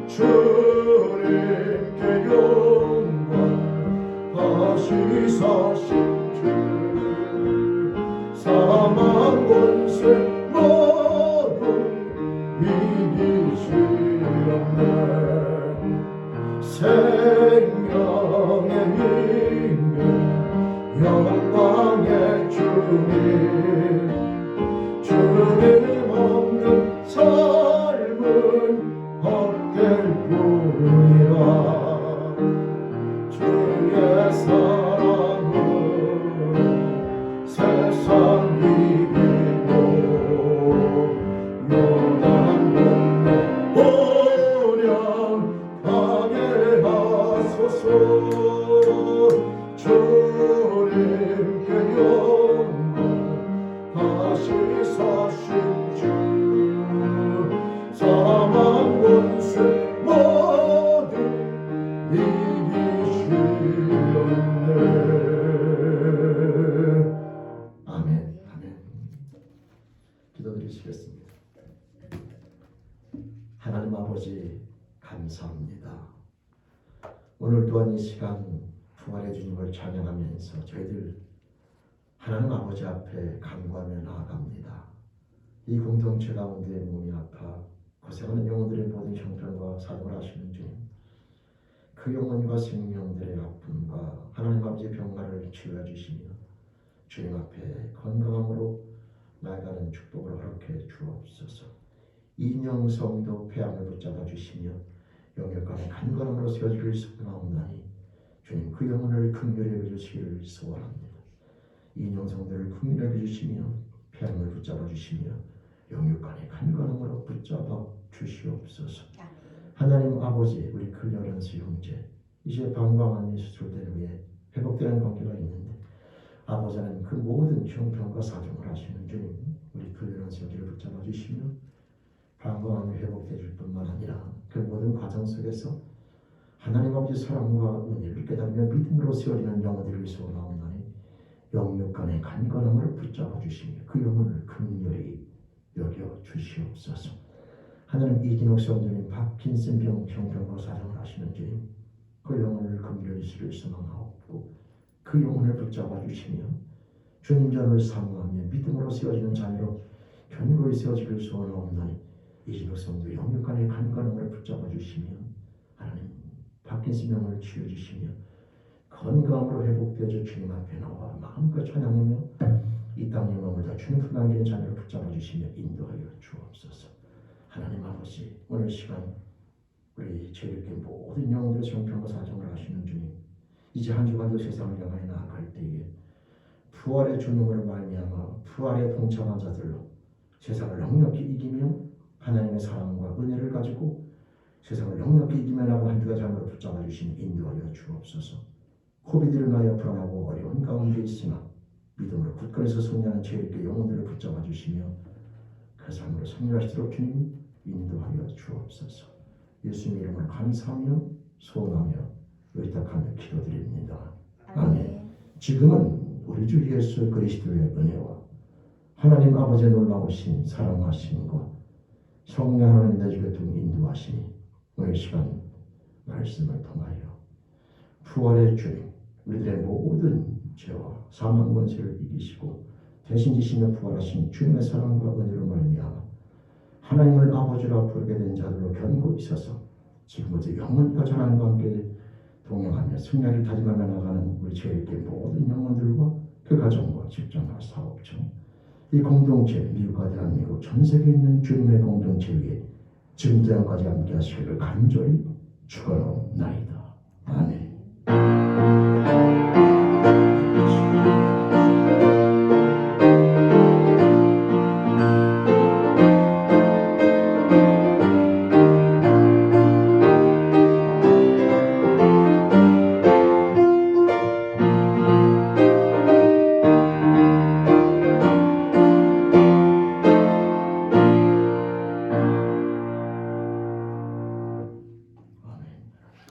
주님께 영광, 다시 사신 주, 사망 권세 모두 이기시었네. 생명의 힘은 영광의 주님, 주님 없는 삶은 헛될 뿐이라. 주의 사랑은 세상 이기고 요단 건너 보령 가게 하소서. 주님께 영광, 다시 사신 주, 사망 권세 모두 이기시었네. 아멘. 아멘. 기도드리시겠습니다. 하나님 아버지 감사합니다. 오늘 또한 이 시간 부활의 주님을 찬양하면서 저희들 하나님 아버지 앞에 간구하며 나아갑니다. 이 공동체 가운데 몸이 아파 고생하는 영혼들의 모든 형편과 사정을 아시는 주님, 그 영혼과 생명들의 아픔과 하나님 아버지의 병마를 치유해 주시며 주님 앞에 건강함으로 나아가는 축복을 허락해 주옵소서. 인영성도 폐암을 붙잡아 주시며 영역간의 간건함으로 세워지기를 소원하옵나니 주님 그 영혼을 긍휼히 여겨주시기를 소원합니다. 인영성도를 긍휼히 여겨주시며 폐암을 붙잡아 주시며 영육간의 간건함으로 붙잡아 주시옵소서. 하나님 아버지, 우리 클려런스 형제 이제 방광암이 수술된 후에 회복되는 관계가 있는데 아버지는 그 모든 형편과 사정을 하시는 주님, 우리 클려런스 형제를 붙잡아 주시며 방광암이 회복되실 뿐만 아니라 그 모든 과정 속에서 하나님 아버지 사랑과 은혜를 깨달으며 믿음으로 세워지는 영혼들을 소원하옵나니 영육간의 간건함을 붙잡아 주시며 그 영혼을 긍휼히 여겨 주시옵소서. 하나님 이진옥 성도님 파킨슨병 형편과 사정을 하시는 주님, 그 영혼을 긍휼히 주시기를 소망하옵고 그 영혼을 붙잡아 주시며 주님 전을 사모하며 믿음으로 세워지는 자녀로 견고히 세워지기를 소원하옵나니 이진옥 성도 영육간의 간건함을 붙잡아 주시며 하나님 파킨슨병을 치유 주시며 건강으로 회복되어 주님 앞에 나와 마음껏 찬양하며 이 땅에 머물다 주님 품 안기는 자녀를 붙잡아 주시며 인도하여 주옵소서. 하나님 아버지, 오늘 시간 우리 죄롭게 모든 영혼들의 정평과 사정을 하시는 주님, 이제 한 주간도 세상을 향하여 나아갈 때에 부활의 주님으로 말미암아 부활에 동참한 자들로 세상을 넉넉히 이기며 하나님의 사랑과 은혜를 가지고 세상을 넉넉히 이기며 나가는 한 주가 자녀를 붙잡아 주시며 인도하여 주옵소서. 코비드로 인하여 불안하고 어려운 가운데 있으나 믿음으로 굳건해서 승리하는 죄롭게 영혼들을 붙잡아 주시며 그 삶으로 승리하시도록 주님 인도하여 주옵소서. 예수님 이름으로 감사하며 소원하며 의탁하며 기도드립니다. 아멘. 지금은 우리 주 예수 그리스도의 은혜와 하나님 아버지의 놀라우신 사랑하심과 성령 하나님 내 주께 등 인도하시니 오늘 시간 말씀을 통하여 부활의 주님, 우리들의 모든 죄와 사망 권세를 이기시고 대신 지시며 부활하신 주님의 사랑과 은혜로 말미암아 하나님을 아버지라 부르게 된 자들로 견고히 있어서 지금부터 영원까지 하나님과 함께 동행하며 승리를 다짐하며 나가는 우리 죄인의 모든 영혼들과 그 가정과 직장과 사업청 이 공동체, 미국과 대한민국 전 세계에 있는 주님의 공동체 위에 지금부터까지 함께 하시기를 간절히 축원하옵나이다.